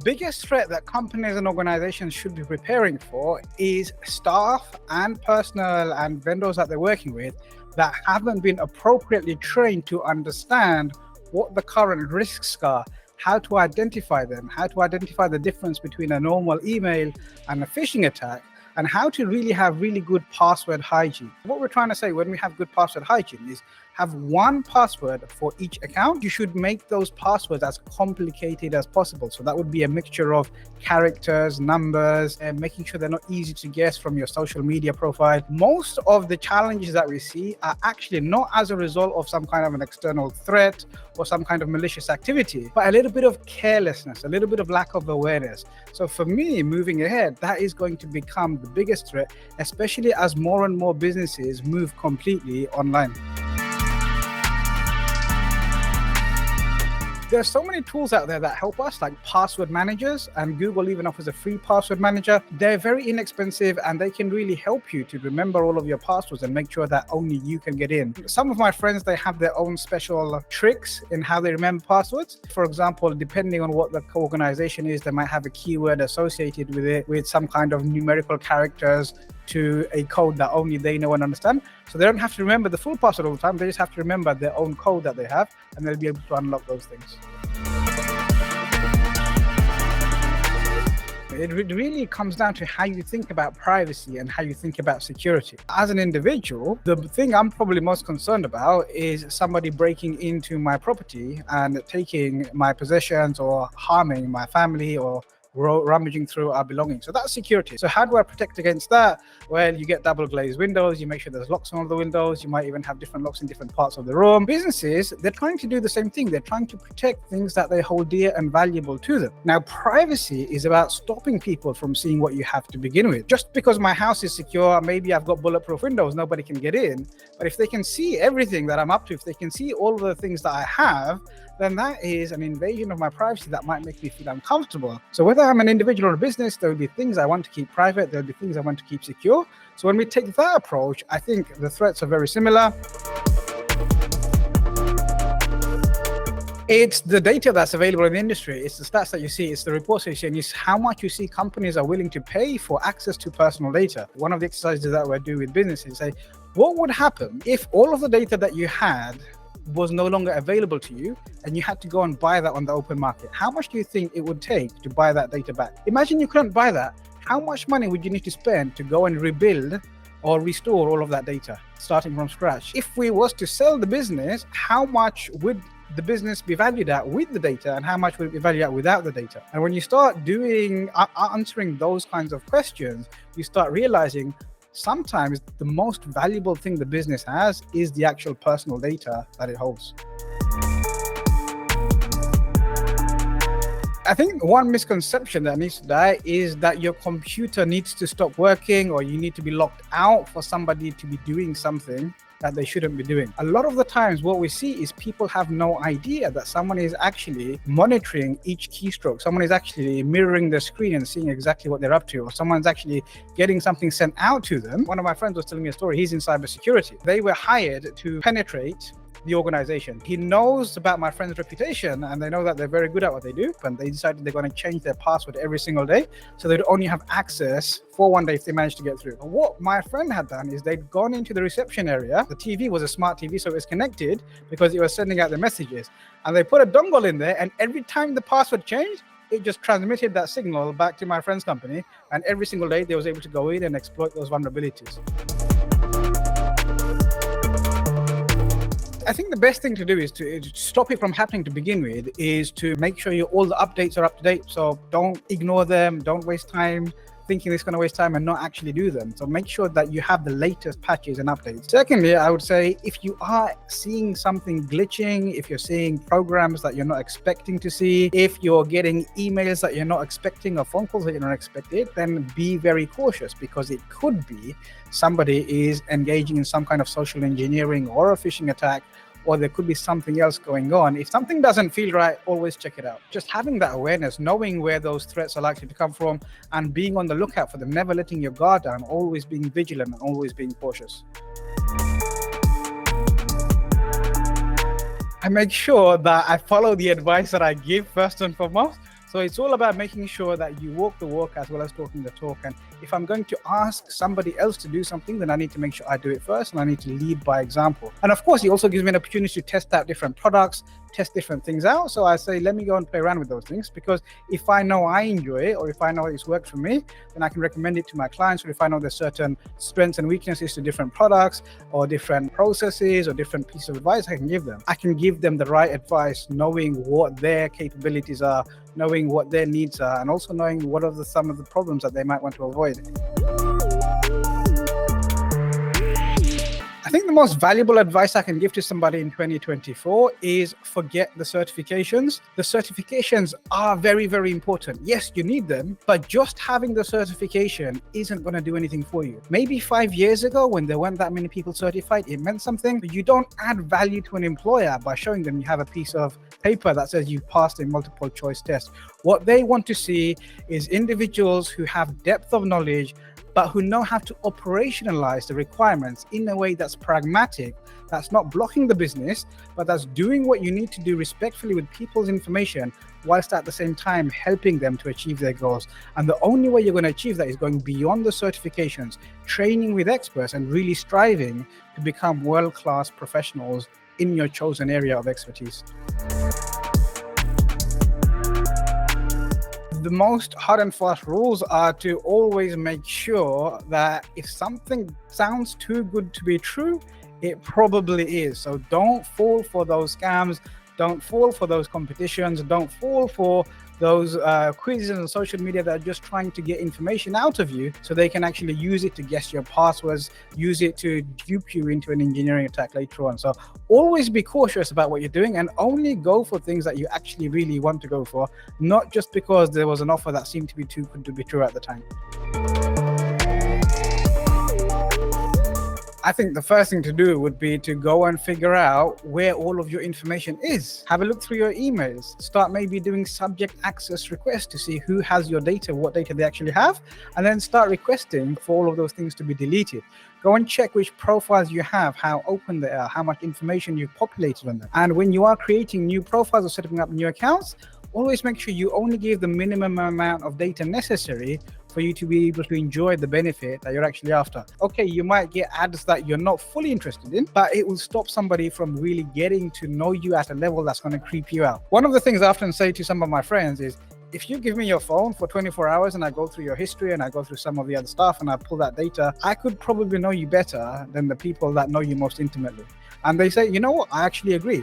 biggest threat that companies and organizations should be preparing for is staff and personnel and vendors that they're working with that haven't been appropriately trained to understand what the current risks are, how to identify them, how to identify the difference between a normal email and a phishing attack, and how to really have really good password hygiene. What we're trying to say when we have good password hygiene is have one password for each account. You should make those passwords as complicated as possible. So that would be a mixture of characters, numbers, and making sure they're not easy to guess from your social media profile. Most of the challenges that we see are actually not as a result of some kind of an external threat or some kind of malicious activity, but a little bit of carelessness, a little bit of lack of awareness. So for me, moving ahead, that is going to become the biggest threat, especially as more and more businesses move completely online. There's so many tools out there that help us, like password managers, and Google even offers a free password manager. They're very inexpensive and they can really help you to remember all of your passwords and make sure that only you can get in. Some of my friends, they have their own special tricks in how they remember passwords. For example, depending on what the organization is, they might have a keyword associated with it, with some kind of numerical characters to a code that only they know and understand. So they don't have to remember the full password all the time. They just have to remember their own code that they have, and they'll be able to unlock those things. It really comes down to how you think about privacy and how you think about security. As an individual, the thing I'm probably most concerned about is somebody breaking into my property and taking my possessions or harming my family or rummaging through our belongings. So that's security. So how do I protect against that? Well, you get double glazed windows, you make sure there's locks on all the windows, you might even have different locks in different parts of the room. Businesses, they're trying to do the same thing. They're trying to protect things that they hold dear and valuable to them. Now, privacy is about stopping people from seeing what you have to begin with. Just because my house is secure, maybe I've got bulletproof windows, nobody can get in. But if they can see everything that I'm up to, if they can see all of the things that I have, then that is an invasion of my privacy that might make me feel uncomfortable. So whether I'm an individual or a business, there will be things I want to keep private, there'll be things I want to keep secure. So when we take that approach, I think the threats are very similar. It's the data that's available in the industry. It's the stats that you see. It's the reports that you see. And it's how much you see companies are willing to pay for access to personal data. One of the exercises that we do with businesses is say, what would happen if all of the data that you had was no longer available to you and you had to go and buy that on the open market? How much do you think it would take to buy that data back? Imagine you couldn't buy that. How much money would you need to spend to go and rebuild or restore all of that data starting from scratch? If we was to sell the business, how much would the business be valued at with the data and how much would it be valued at without the data? And when you start answering those kinds of questions, you start realizing sometimes the most valuable thing the business has is the actual personal data that it holds. I think one misconception that needs to die is that your computer needs to stop working or you need to be locked out for somebody to be doing something that they shouldn't be doing. A lot of the times what we see is people have no idea that someone is actually monitoring each keystroke. Someone is actually mirroring the screen and seeing exactly what they're up to, or someone's actually getting something sent out to them. One of my friends was telling me a story. He's in cybersecurity. They were hired to penetrate the organization. He knows about my friend's reputation and they know that they're very good at what they do, and they decided they're going to change their password every single day so they'd only have access for one day if they managed to get through. And what my friend had done is they'd gone into the reception area. The TV was a smart TV, so it was connected because it was sending out the messages, and they put a dongle in there, and every time the password changed, it just transmitted that signal back to my friend's company, and every single day they was able to go in and exploit those vulnerabilities. I think the best thing to do is to stop it from happening to begin with, is to make sure all the updates are up to date. So don't ignore them, don't waste time thinking it's going to waste time and not actually do them. So make sure that you have the latest patches and updates. Secondly, I would say if you are seeing something glitching, if you're seeing programs that you're not expecting to see, if you're getting emails that you're not expecting or phone calls that you're not expecting, then be very cautious, because it could be somebody is engaging in some kind of social engineering or a phishing attack, or there could be something else going on. If something doesn't feel right, always check it out. Just having that awareness, knowing where those threats are likely to come from and being on the lookout for them, never letting your guard down, always being vigilant and always being cautious. I make sure that I follow the advice that I give first and foremost. So it's all about making sure that you walk the walk as well as talking the talk. And if I'm going to ask somebody else to do something, then I need to make sure I do it first, and I need to lead by example. And of course, it also gives me an opportunity to test out different products, test different things out. So I say, let me go and play around with those things, because if I know I enjoy it, or if I know it's worked for me, then I can recommend it to my clients. Or if I know there's certain strengths and weaknesses to different products or different processes or different pieces of advice I can give them. I can give them the right advice, knowing what their capabilities are, knowing what their needs are, and also knowing what are some of the problems that they might want to avoid. I think the most valuable advice I can give to somebody in 2024 is forget the certifications. The certifications are very, very important. Yes, you need them, but just having the certification isn't going to do anything for you. Maybe 5 years ago, when there weren't that many people certified, it meant something, but you don't add value to an employer by showing them you have a piece of paper that says you passed a multiple choice test. What they want to see is individuals who have depth of knowledge, but who know how to operationalize the requirements in a way that's pragmatic, that's not blocking the business, but that's doing what you need to do respectfully with people's information, whilst at the same time helping them to achieve their goals. And the only way you're going to achieve that is going beyond the certifications, training with experts, and really striving to become world-class professionals in your chosen area of expertise. The most hard and fast rules are to always make sure that if something sounds too good to be true, it probably is. So don't fall for those scams, don't fall for those competitions, don't fall for those quizzes on social media that are just trying to get information out of you so they can actually use it to guess your passwords, use it to dupe you into an engineering attack later on. So always be cautious about what you're doing, and only go for things that you actually really want to go for, not just because there was an offer that seemed to be too good to be true at the time. I think the first thing to do would be to go and figure out where all of your information is. Have a look through your emails. Start maybe doing subject access requests to see who has your data, what data they actually have, and then start requesting for all of those things to be deleted. Go and check which profiles you have, how open they are, how much information you've populated on them. And when you are creating new profiles or setting up new accounts, always make sure you only give the minimum amount of data necessary for you to be able to enjoy the benefit that you're actually after. Okay, you might get ads that you're not fully interested in, but it will stop somebody from really getting to know you at a level that's going to creep you out. One of the things I often say to some of my friends is, if you give me your phone for 24 hours and I go through your history and I go through some of the other stuff and I pull that data, I could probably know you better than the people that know you most intimately. And they say, you know what, I actually agree.